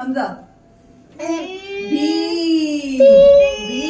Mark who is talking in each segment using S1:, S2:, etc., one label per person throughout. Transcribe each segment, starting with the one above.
S1: Hamza B B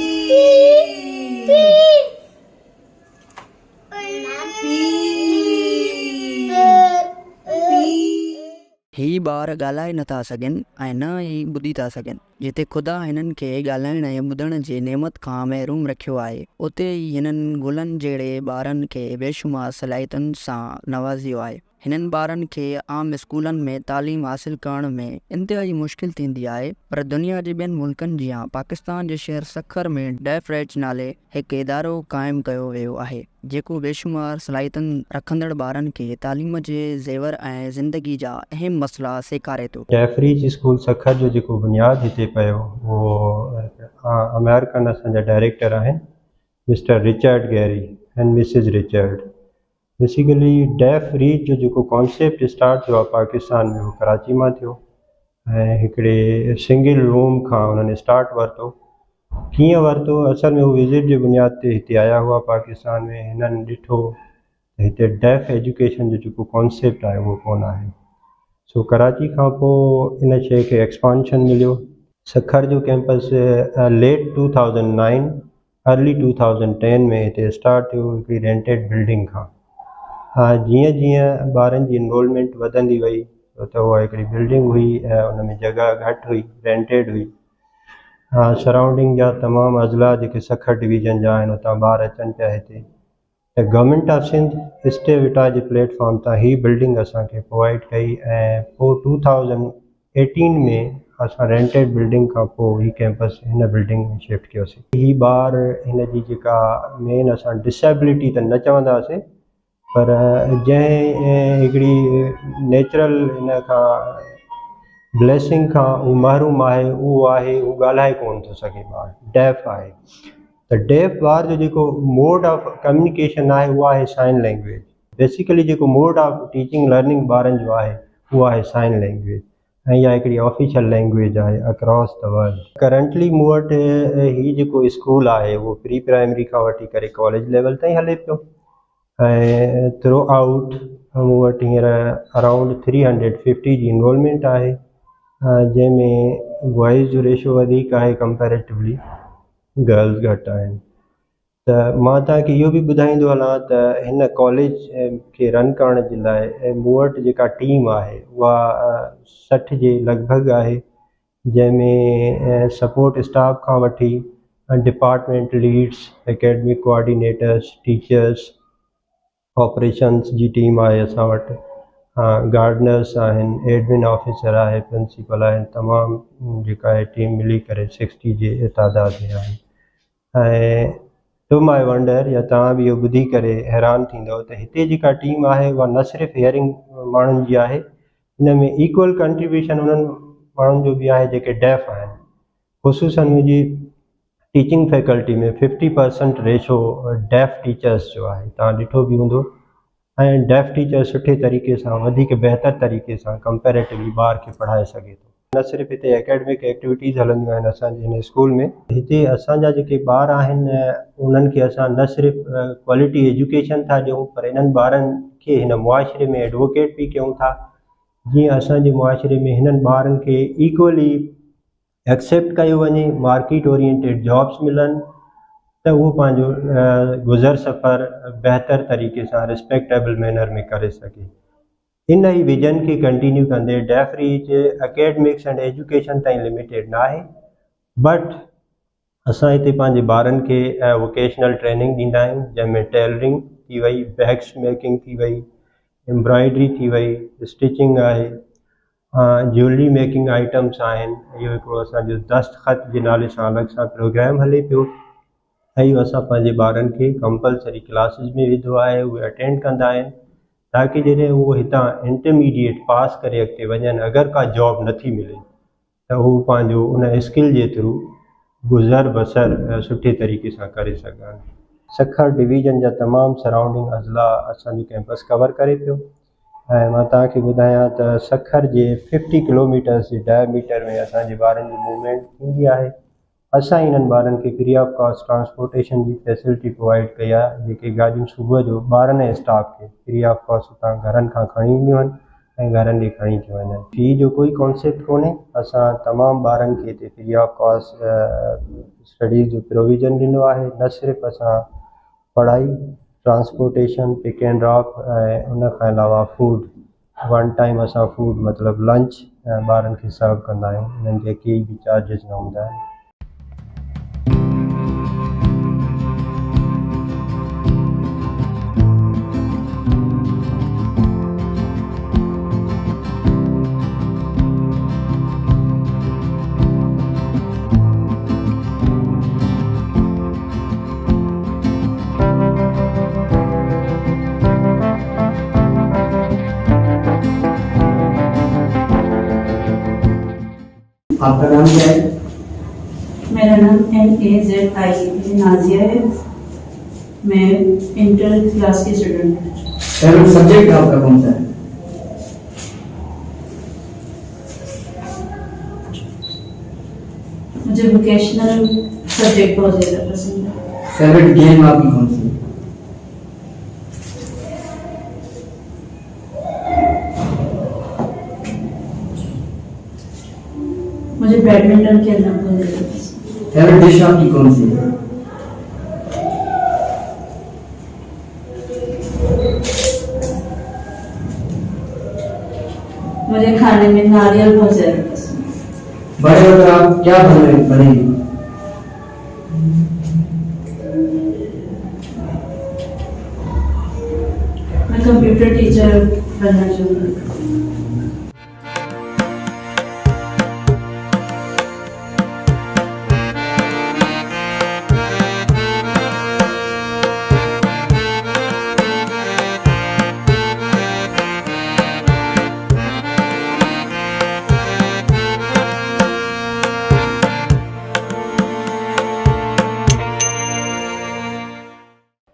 S2: ही ॿार ॻाल्हाए नथा सघनि ऐं न ही ॿुधी था सघनि। जिते ख़ुदा हिननि खे ॻाल्हाइण ऐं ॿुधण जे नेमत खां महरूम रखियो आहे, उते ई हिननि गुलनि जहिड़े ॿारनि खे बेशुमार सलाहियतुनि सां नवाज़ियो आहे। हिननि ॿारनि खे आम स्कूलनि में तालीम हासिल करण में इंतिहाई मुश्किल थींदी आहे, पर दुनिया जे ॿियनि मुल्कनि जीअं पाकिस्तान जे शहर सखर में डेफ रेज नाले हिकु इदारो क़ाइमु कयो वियो आहे, जेको बेशुमार सलाहियतुनि रखंदड़ ॿारनि खे तालीम जे ज़ेवर ऐं ज़िंदगी जा अहम मसइला सेखारे थो।
S3: डेफ रेज स्कूल सखर जो जेको बुनियादु हिते पियो उहो अमेरिकन असांजा डायरेक्टर आहिनि mister Richard Gary and Mrs Richard. Basically deaf reach जो जेको कॉन्सेप्ट स्टार्ट थियो आहे पाकिस्तान में, उहो कराची मां थियो ऐं हिकिड़े सिंगल रूम खां उन्हनि स्टार्ट वरितो। कीअं वरितो? असल में उहो विज़िट जे बुनियाद ते हिते आया हुआ पाकिस्तान में। हिननि ॾिठो त हिते डेफ एजुकेशन जो जेको कॉन्सेप्ट आहे उहो कोन आहे। सो कराची खां पोइ इन शइ खे एक्सपांशन मिलियो। सखर जो कैंपस लेट 2009 अर्ली 2010 में हिते स्टार्ट थियो हिकिड़ी रेंटेड बिल्डिंग खां। जीअं जीअं ॿारनि जी इनरोलमेंट वधंदी वई त उहा हिकिड़ी बिल्डिंग हुई ऐं उन में जॻह घटि हुई, रेंटेड हुई। सराउंडिंग जा तमामु अज़ला जेके सखर डिवीज़न जा आहिनि उतां ॿार अचनि पिया हिते, त गवर्नमेंट ऑफ सिंध स्टेविटा जे प्लेटफॉर्म तां ही बिल्डिंग असांखे प्रोवाइड कई ऐं पोइ 2018 में असां रेंटेड बिल्डिंग खां पोइ ही कैंपस हिन बिल्डिंग में शिफ्ट कयोसीं। ही ॿार हिन जी जेका मेन असां डिसेबिलिटी त न चवंदासीं, पर जंहिं हिकिड़ी नेचुरल हिन खां ब्लेसिंग खां उहो महरूम आहे, उहो आहे उहो ॻाल्हाए कोन थो सघे, ॿार डेफ आहे। त डेफ ॿार जो जेको मोड ऑफ कम्युनिकेशन आहे उहो आहे साइन लैंग्वेज। बेसिकली जेको मोड ऑफ टीचिंग लर्निंग ॿारनि जो आहे उहो आहे साइन लैंग्वेज ऐं इहा हिकिड़ी ऑफिशियल लैंग्वेज आहे अक्रॉस द वर्ल्ड। करंटली मूं वटि हीउ जेको स्कूल आहे उहो प्री प्राइमरी खां वठी करे कॉलेज लेवल ताईं हले पियो ऐं थ्रू आउट मूं वटि हींअर अराउंड 350 जी इनरोलमेंट आहे, जंहिंमें बॉइज़ जो रेशो वधीक आहे कंपेरेटिवली, गर्ल्स घटि आहिनि। त मां तव्हांखे इहो बि ॿुधाईंदो हलां त हिन कॉलेज खे रन करण जे लाइ मूं वटि जेका टीम आहे उहा 60 जे लॻभॻि आहे, जंहिंमें सपोर्ट स्टाफ खां वठी department leads, academic coordinators, teachers, operations जी टीम आहे असां वटि, गार्डनर्स आहिनि, एडमिन ऑफिसर आहे, प्रिंसिपल आहिनि, तमामु जेका आहे टीम मिली करे 60 जे तादाद में आहे। ऐं टू माय वंडर या तव्हां बि इहो ॿुधी करे हैरान थींदव त हिते जेका टीम आहे उहा न सिर्फ़ु हियरिंग माण्हुनि जी आहे, हिन में इक्वल कंट्रीब्यूशन उन्हनि माण्हुनि जो बि आहे जेके डेफ आहिनि। ख़ुशूसन मुंहिंजी टीचिंग फैकल्टी में 50% रेशो डेफ टीचर्स जो आहे, तव्हां ॾिठो बि हूंदो। ऐं डेफ टीचर सुठे तरीक़े सां, वधीक बहितर तरीक़े सां कंपेरेटिवली ॿार खे पढ़ाए सघे थो। न सिर्फ़ु हिते एकेडमिक एक्टिविटीज़ हलंदियूं आहिनि असांजे हिन स्कूल में, हिते असांजा जेके ॿार आहिनि उन्हनि खे असां न सिर्फ़ु क्वालिटी एजुकेशन था ॾियूं, पर इन्हनि ॿारनि खे हिन मुआशिरे में एडवोकेट बि कयूं था। जीअं असांजे मुआशिरे में हिननि ॿारनि खे इक्वली एक्सेप्ट कयो वञे, मार्केट ओरिएंटेड जॉब्स मिलनि, त उहो पंहिंजो गुज़र सफ़र बहितर तरीक़े सां रिस्पेक्टेबल मैनर में करे सघे। इन ई विजन खे कंटिन्यू कंदे deaf reach academics and education ताईं लिमिटेड न आहे, बट असां हिते पंहिंजे ॿारनि खे वोकेशनल ट्रेनिंग ॾींदा आहियूं, जंहिंमें टेलरिंग थी वई, बैग्स मेकिंग थी वई, एम्ब्रॉयडरी थी वई, स्टिचिंग आहे, ज्वेलरी मेकिंग आइटम्स आहिनि। इहो हिकिड़ो असांजो दस्तख़त जे नाले सां अलॻि सां प्रोग्राम हले पियो ऐं इहो असां पंहिंजे ॿारनि खे कंपलसरी क्लासिस में विधो आहे, उहे अटेंड कंदा आहिनि, ताकी जॾहिं उहो हितां इंटरमीडिएट पास करे अॻिते वञनि, अगरि का जॉब नथी मिले त हू पंहिंजो उन स्किल जे थ्रू गुज़र बसर सुठे तरीक़े सां करे सघनि। सखर डिवीज़न जा तमामु सराउंडिंग अज़ला असांजो कैंपस कवर करे पियो ऐं मां तव्हांखे ॿुधायां त सखर जे 50 किलोमीटर्स जे डायमीटर में असांजे ॿारनि जी मूवमेंट थींदी आहे। असां इन्हनि ॿारनि खे फ्री ऑफ कॉस्ट ट्रांसपोर्टेशन जी फैसिलिटी प्रोवाइड कई आहे, जेके गाॾियूं सुबुह जो ॿारनि ऐं स्टाफ खे फ्री ऑफ कॉस्ट उतां घरनि खां खणी ईंदियूं आहिनि ऐं घरनि ॾे खणी थी वञनि। फ़ी जो कोई कॉन्सेप्ट कोन्हे, असां तमामु ॿारनि खे हिते फ्री ऑफ कॉस्ट स्टडीज़ जो प्रोविज़न ॾिनो आहे। न सिर्फ़ु असां पढ़ाई, ट्रांसपोर्टेशन, पिक एंड ड्रॉप ऐं उन खां अलावा फूड, वन टाइम असां फूड मतिलबु लंच ॿारनि खे सर्व कंदा आहियूं। उन्हनि जे के बि चार्जिस न हूंदा आहिनि।
S2: आपका नाम क्या है?
S1: मेरा नाम NAZIA नाजिया है। मैं इंटर क्लास की स्टूडेंट हूँ।
S2: फेवरेट सब्जेक्ट आपका कौन सा है?
S1: मुझे वोकेशनल सब्जेक्ट बहुत ज़्यादा पसंद है।
S2: फेवरेट गेम आपकी कौन सी है?
S1: मुझे बैडमिंटन खेलना बहुत ज़्यादा पसंद है।
S2: फेवरेट डिश आपकी कौन सी है?
S1: मुझे खाने में नारियल बहुत ज़्यादा पसंद है।
S2: बड़े होकर आप क्या बनेंगे?
S1: मैं कंप्यूटर टीचर बनना चाहूँगी।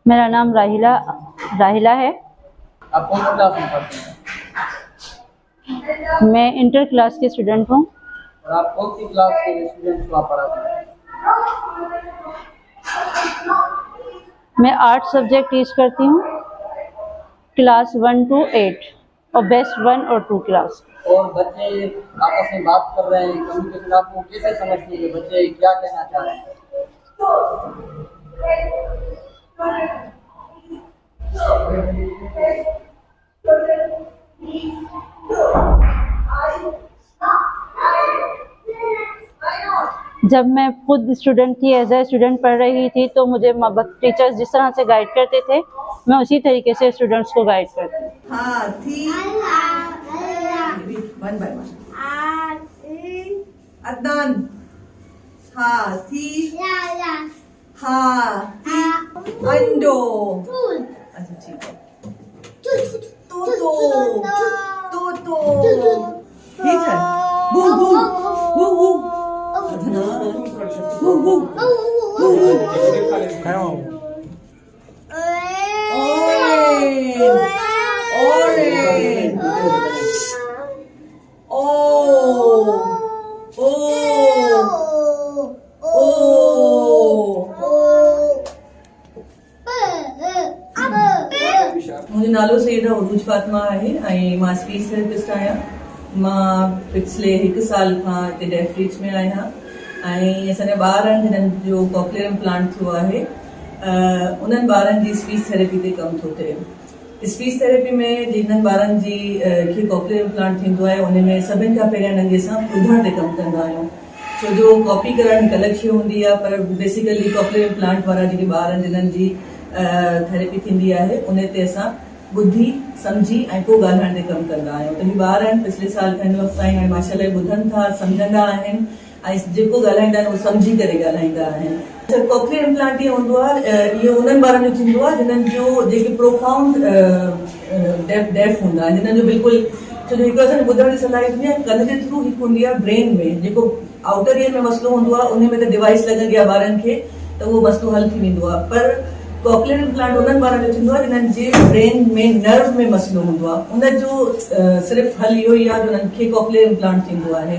S4: मेरा नाम राहिला है।
S2: आप कौन सी क्लास में पढ़ते हैं?
S4: मैं इंटर क्लास की स्टूडेंट हूँ।
S2: और आप कौन सी क्लास के स्टूडेंट्स को आप पढ़ाते हैं?
S4: मैं 8 सब्जेक्ट टीच करती हूँ, क्लास 1 to 8 और बेस्ट 1 और 2 क्लास।
S2: और बच्चे आपस में बात कर रहे हैं, कम्युनिकेशन आपको कैसे समझते हैं कि बच्चे क्या कहना चाह रहे हैं?
S4: जब मैं खुद स्टूडेंट थी, एज ए स्टूडेंट पढ़ रही थी, तो मुझे टीचर्स जिस तरह से गाइड करते थे, मैं उसी तरीके से स्टूडेंट्स को गाइड करती हूँ।
S1: हाथी, वन बाय वन। अदनान, हाथी, हाथी, अंडो। अच्छा ठीक है। तोतो, ठीक है। बू बू बू बू। अदनान, बू बू बू बू। Orange. मुंहिंजो नालो सैयदा उरूज फातिमा आहे ऐं मां स्पीच थेरेपिस्ट आहियां। मां पिछले 1 साल खां हिते डेफ्रीच में आहियां ऐं असांजा ॿार आहिनि जिन्हनि जो कॉक्लियर इम्प्लांट थियो आहे, उन्हनि ॿारनि जी स्पीच थेरेपी ते कमु थो थिए। स्पीच थेरेपी में जिन्हनि ॿारनि जी खे कॉक्लियर इम्प्लांट थींदो आहे, उन में सभिनि खां पहिरियां हिननि खे असां ॿुधण ते कमु कंदा आहियूं। छो जो कॉपी करणु हिकु अलॻि शइ हूंदी आहे, पर बेसिकली कॉक्लियर इम्प्लांट वारा जेके ॿार आहिनि जिन्हनि जी थेरेपी थींदी आहे, उन ते असां ॿुधी सम्झी ऐं पोइ ॻाल्हाइण ते कमु कंदा आहियूं। त ही ॿार आहिनि पिछले साल खां हिन वक़्तु ताईं हाणे माशाल्लाह ॿुधनि था, सम्झंदा आहिनि ऐं जेको ॻाल्हाईंदा आहिनि उहो सम्झी करे ॻाल्हाईंदा आहिनि। कॉक्लियर इम्प्लांट इहो हूंदो आहे, इहो उन्हनि ॿारनि जो थींदो आहे जिन्हनि जो जेके प्रोफाउंड डेफ हूंदा आहिनि, जिन्हनि जो बिल्कुलु, छो जो हिकु असांखे ॿुधण जी सलाहियत हूंदी आहे, कन जे थ्रू हिकु हूंदी आहे ब्रेन में, जेको आउटर ईयर में मसइलो हूंदो आहे, उन में त डिवाइस लॻंदी आहे ॿारनि खे, त उहो मसइलो हल थी वेंदो आहे। पर कॉक्लियर इम्प्लांट उन्हनि ॿारनि जो थींदो आहे जिन्हनि जे ब्रेन में नर्व में मसइलो हूंदो आहे, उनजो सिर्फ़ु हल इहो ई आहे जो उन्हनि खे कॉक्लियर इम्प्लांट थींदो आहे।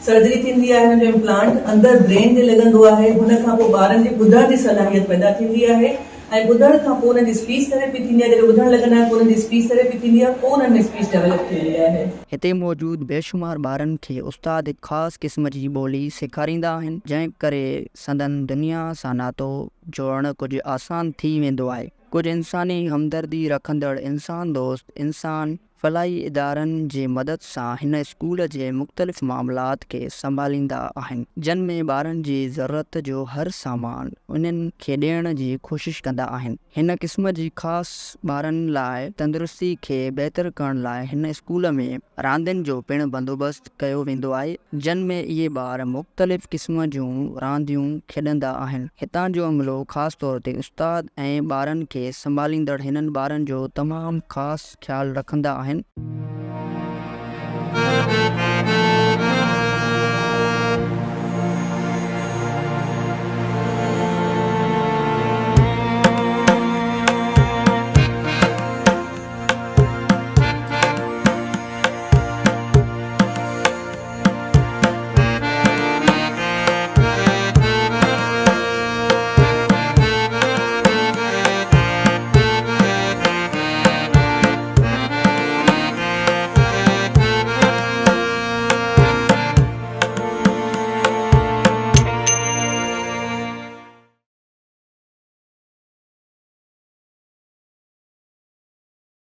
S1: सर्जरी थींदी आहे, हुनजो इम्प्लांट अंदरि ब्रेन ते लॻंदो आहे, हुन खां पोइ ॿारनि जे ॿुधण जी सलाहियत पैदा थींदी आहे ऐं ॿुधण खां पोइ उन्हनि जी स्पीच थेरेपी थींदी आहे, जॾहिं ॿुधण लॻंदा आहिनि पोइ उन्हनि जी स्पीच थेरेपी थींदी आहे, पोइ उन्हनि में स्पीच डेवलप थींदी आहे।
S2: हिते मौजूदु बेशुमार ॿारनि खे उस्ताद हिकु ख़ासि क़िस्म जी ॿोली सेखारींदा आहिनि, जंहिं करे संदन दुनिया सां नातो जोड़णु कुझु आसान थी वेंदो आहे। कुझु इंसानी हमदर्दी रखंदड़ इंसान दोस्त इंसान फलाई इदारनि जे मदद सां हिन स्कूल जे मुख़्तलिफ़ मामलात खे संभालींदा आहिनि, जिन में ॿारनि जी ज़रूरत जो हर सामान उन्हनि खे ॾियण जी कोशिश कंदा आहिनि। हिन क़िस्म जी ख़ासि ॿारनि लाइ तंदुरुस्ती खे बहितर करण लाइ हिन स्कूल में रांदियुनि जो पिणु बंदोबस्तु कयो वेंदो आहे, जिन में इहे ॿार मुख़्तलिफ़ क़िस्म जूं रांदियूं खेॾंदा आहिनि। हितां जो अमलो ख़ासि तौर ते उस्ताद ऐं ॿारनि खे संभालींदड़ हिननि ॿारनि जो तमामु ख़ासि ख़्यालु रखंदा आहिनि।